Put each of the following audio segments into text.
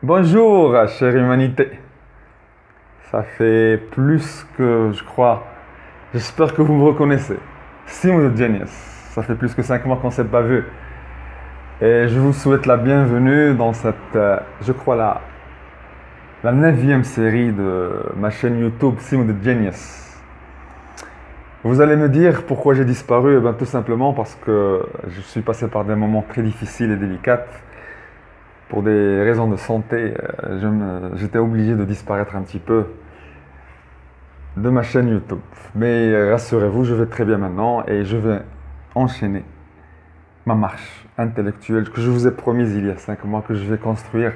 Bonjour, chère humanité. Ça fait plus que, je crois, j'espère que vous me reconnaissez. Simon de Genius. Ça fait plus que 5 mois qu'on ne s'est pas vu. Et je vous souhaite la bienvenue dans cette, je crois, la 9e série de ma chaîne YouTube Simon de Genius. Vous allez me dire pourquoi j'ai disparu. Eh bien, tout simplement parce que je suis passé par des moments très difficiles et délicats. Pour des raisons de santé, j'étais obligé de disparaître un petit peu de ma chaîne YouTube. Mais rassurez-vous, je vais très bien maintenant et je vais enchaîner ma marche intellectuelle que je vous ai promise il y a 5 mois, que je vais construire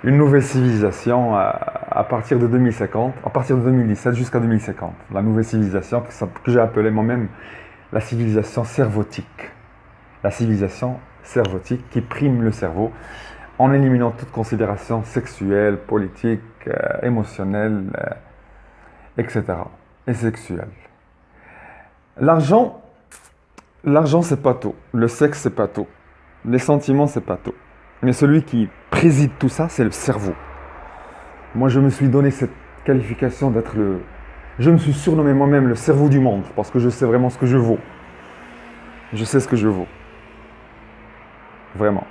une nouvelle civilisation à partir de 2050, à partir de 2017 jusqu'à 2050. La nouvelle civilisation que j'ai appelée moi-même la civilisation cervotique. La civilisation cervotique qui prime le cerveau en éliminant toute considération sexuelle, politique, émotionnelle, etc. et sexuelle. L'argent, l'argent c'est pas tout. Le sexe c'est pas tout. Les sentiments c'est pas tout. Mais celui qui préside tout ça, c'est le cerveau. Moi, je me suis donné cette qualification d'être le... Je me suis surnommé moi-même le cerveau du monde parce que je sais vraiment ce que je vaux. Je sais ce que je vaux. Vraiment.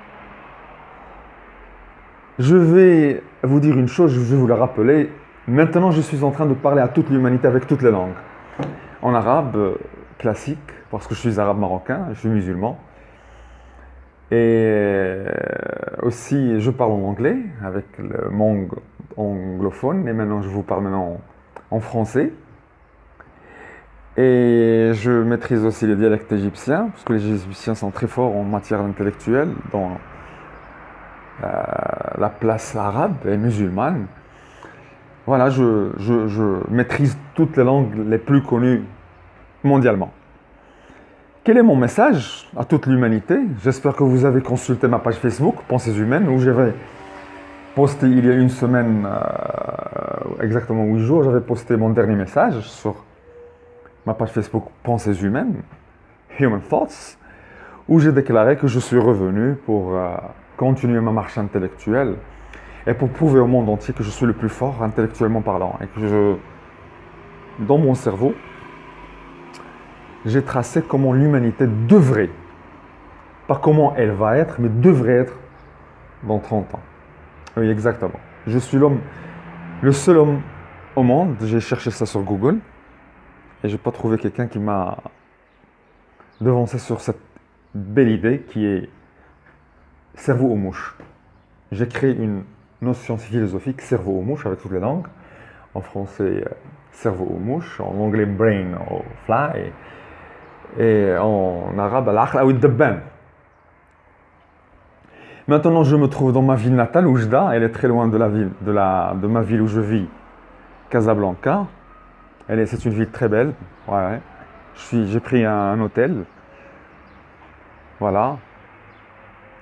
Je vais vous dire une chose, je vais vous la rappeler. Maintenant, je suis en train de parler à toute l'humanité avec toutes les langues. En arabe, classique, parce que je suis arabe marocain, je suis musulman. Et aussi, je parle en anglais, avec le monde anglophone. Et maintenant, je vous parle maintenant en français. Et je maîtrise aussi le dialecte égyptien, parce que les Égyptiens sont très forts en matière intellectuelle, dans la place arabe et musulmane. Voilà, je maîtrise toutes les langues les plus connues mondialement. Quel est mon message à toute l'humanité? J'espère que vous avez consulté ma page Facebook, Pensées Humaines, où j'avais posté il y a une semaine, exactement 8 jours, j'avais posté mon dernier message sur ma page Facebook Pensées Humaines, Human Thoughts, où j'ai déclaré que je suis revenu pour continuer ma marche intellectuelle et pour prouver au monde entier que je suis le plus fort intellectuellement parlant et que dans mon cerveau, j'ai tracé comment l'humanité devrait, pas comment elle va être, mais devrait être dans 30 ans. Oui, exactement. Je suis le seul homme au monde, j'ai cherché ça sur Google, et je n'ai pas trouvé quelqu'un qui m'a devancé sur cette belle idée qui est cerveau aux mouches. J'ai créé une notion philosophique, cerveau aux mouches, avec toutes les langues. En français, cerveau aux mouches, en anglais, brain aux fly, et en arabe, al-aql ou ad-dabban. Maintenant, je me trouve dans ma ville natale, Oujda. Elle est très loin de la ville, de ma ville où je vis, Casablanca. C'est une ville très belle. Ouais. J'ai pris un hôtel. Voilà.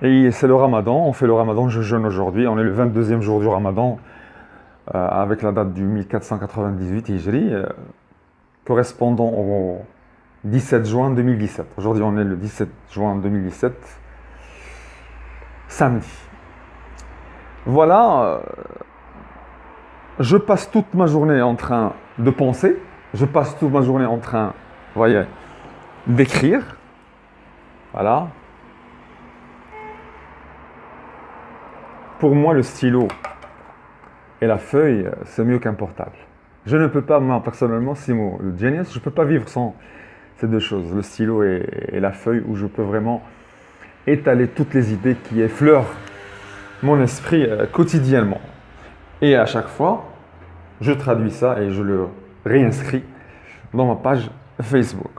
Et c'est le ramadan. On fait le ramadan, je jeûne aujourd'hui. On est le 22e jour du ramadan, avec la date du 1498 Hijri, correspondant au 17 juin 2017. Aujourd'hui, on est le 17 juin 2017, samedi. Voilà, je passe toute ma journée en train de penser, je passe toute ma journée en train, vous voyez, d'écrire. Voilà. Pour moi, le stylo et la feuille, c'est mieux qu'un portable. Je ne peux pas, moi, personnellement, Simon, le Genius, je ne peux pas vivre sans ces deux choses, le stylo et la feuille, où je peux vraiment étaler toutes les idées qui effleurent mon esprit quotidiennement. Et à chaque fois, je traduis ça et je le réinscris dans ma page Facebook.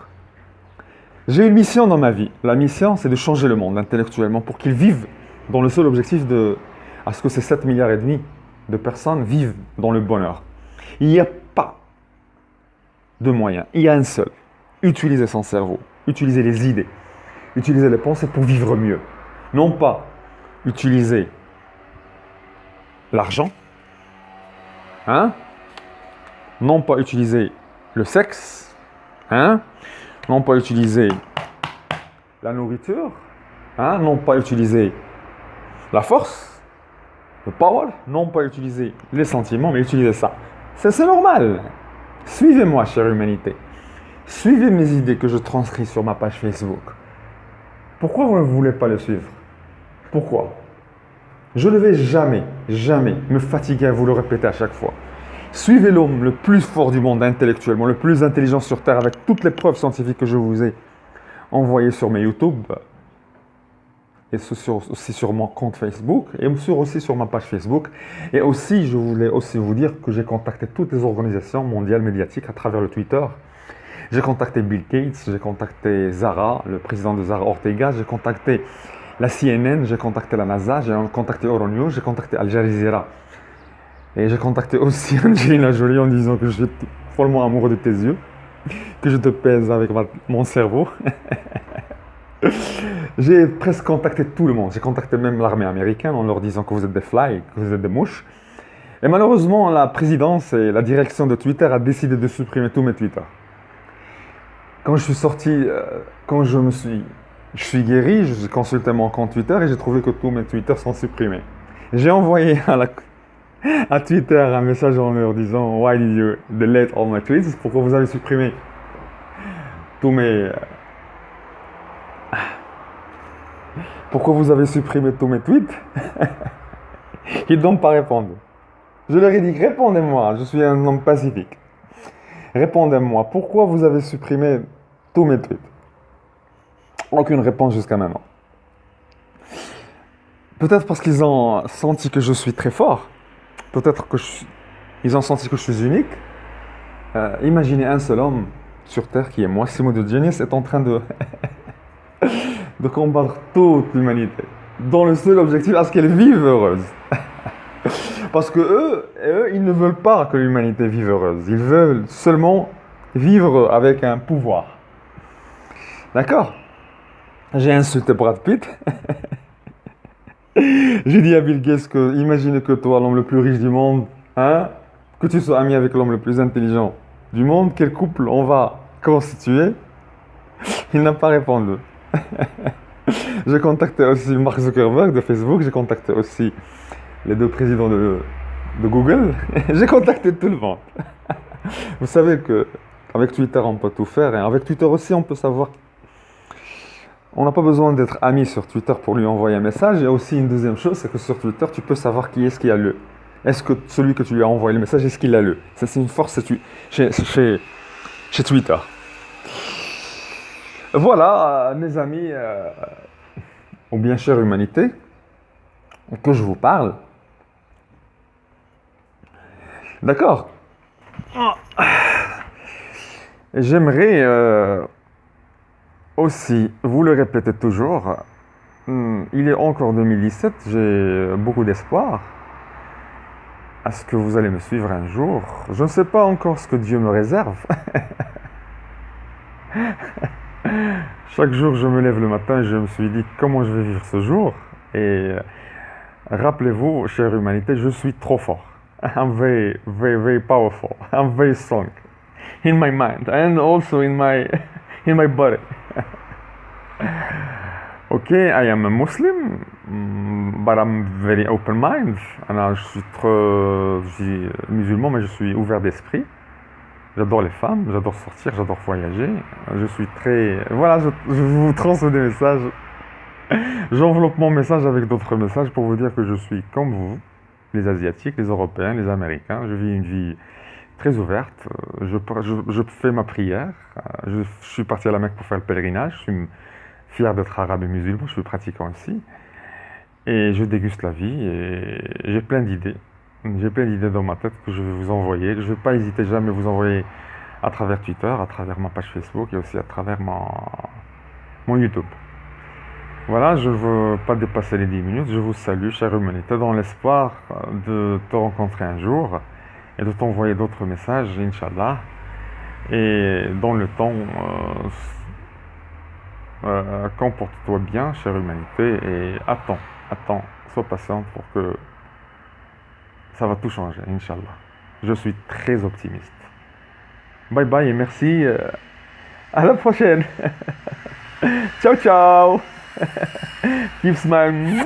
J'ai une mission dans ma vie. La mission, c'est de changer le monde intellectuellement pour qu'il vive dans le seul objectif à ce que ces 7,5 milliards de personnes vivent dans le bonheur. Il n'y a pas de moyen, il y a un seul. Utiliser son cerveau, utiliser les idées, utiliser les pensées pour vivre mieux. Non pas utiliser l'argent, hein? Non pas utiliser le sexe, hein? Non pas utiliser la nourriture, hein? Non pas utiliser la force, The power, non pas utiliser les sentiments, mais utiliser ça. C'est normal. Suivez-moi, chère humanité. Suivez mes idées que je transcris sur ma page Facebook. Pourquoi vous ne voulez pas le suivre? Pourquoi? Je ne vais jamais, jamais me fatiguer à vous le répéter à chaque fois. Suivez l'homme le plus fort du monde intellectuellement, le plus intelligent sur Terre, avec toutes les preuves scientifiques que je vous ai envoyées sur mes YouTube, et aussi sur mon compte Facebook, et aussi sur ma page Facebook. Et aussi, je voulais aussi vous dire que j'ai contacté toutes les organisations mondiales médiatiques à travers le Twitter. J'ai contacté Bill Gates, j'ai contacté Zara, le président de Zara Ortega, j'ai contacté la CNN, j'ai contacté la NASA, j'ai contacté Euronews, j'ai contacté Al Jazeera. Et j'ai contacté aussi Angelina Jolie en disant que je suis follement amoureux de tes yeux, que je te pèse avec mon cerveau. J'ai presque contacté tout le monde. J'ai contacté même l'armée américaine en leur disant que vous êtes des flies, que vous êtes des mouches. Et malheureusement, la présidence et la direction de Twitter a décidé de supprimer tous mes Twitter. Quand je suis sorti, quand je suis guéri, j'ai consulté mon compte Twitter et j'ai trouvé que tous mes Twitter sont supprimés. J'ai envoyé à Twitter un message en leur disant Why did you delete all my tweets? Pourquoi vous avez supprimé tous mes... Pourquoi vous avez supprimé tous mes tweets? Ils n'ont pas répondu. Je leur ai dit, répondez-moi, je suis un homme pacifique. Répondez-moi, pourquoi vous avez supprimé tous mes tweets? Aucune réponse jusqu'à maintenant. Peut-être parce qu'ils ont senti que je suis très fort. Peut-être qu'ils ont senti que je suis unique. Imaginez un seul homme sur Terre qui est moi, Simo de Genius, est en train de combattre toute l'humanité, dans le seul objectif à ce qu'elle vive heureuse. Parce que eux, ils ne veulent pas que l'humanité vive heureuse. Ils veulent seulement vivre avec un pouvoir. D'accord? J'ai insulté Brad Pitt. J'ai dit à Bill Gates que, imaginez que toi, l'homme le plus riche du monde, hein, que tu sois ami avec l'homme le plus intelligent du monde, quel couple on va constituer? Il n'a pas répondu. J'ai contacté aussi Mark Zuckerberg de Facebook, j'ai contacté aussi les deux présidents de Google, j'ai contacté tout le monde. Vous savez qu'avec Twitter on peut tout faire, et avec Twitter aussi on peut savoir. On n'a pas besoin d'être ami sur Twitter pour lui envoyer un message. Il y a aussi une deuxième chose, c'est que sur Twitter tu peux savoir qui est-ce qui a lu. Est-ce que celui que tu lui as envoyé le message, est-ce qu'il l'a lu? Ça c'est une force chez Twitter. Voilà, mes amis, ou bien chère humanité, que je vous parle. D'accord? J'aimerais aussi, vous le répétez toujours, il est encore 2017, j'ai beaucoup d'espoir à ce que vous allez me suivre un jour. Je ne sais pas encore ce que Dieu me réserve. Chaque jour, je me lève le matin et je me suis dit comment je vais vivre ce jour. Et rappelez-vous, chère humanité, je suis trop fort. I'm very, very, very powerful. I'm very strong in my mind and also in my body. Okay, I am a Muslim, but I'm very open-minded. Je suis musulman, mais je suis ouvert d'esprit. J'adore les femmes, j'adore sortir, j'adore voyager. Je suis très... Voilà, je vous transmets des messages. J'enveloppe mon message avec d'autres messages pour vous dire que je suis comme vous, les Asiatiques, les Européens, les Américains. Je vis une vie très ouverte. Je fais ma prière. Je suis parti à la Mecque pour faire le pèlerinage. Je suis fier d'être arabe et musulman. Je suis pratiquant aussi. Et je déguste la vie et j'ai plein d'idées. J'ai plein d'idées dans ma tête que je vais vous envoyer. Je ne vais pas hésiter jamais à vous envoyer à travers Twitter, à travers ma page Facebook et aussi à travers mon YouTube. Voilà, je ne veux pas dépasser les 10 minutes. Je vous salue, chère humanité, dans l'espoir de te rencontrer un jour et de t'envoyer d'autres messages, Inch'Allah. Et dans le temps, comporte-toi bien, chère humanité, et attends, sois patiente pour que ça va tout changer, Inch'Allah. Je suis très optimiste. Bye bye et merci. À la prochaine. Ciao, ciao. Keep smiling.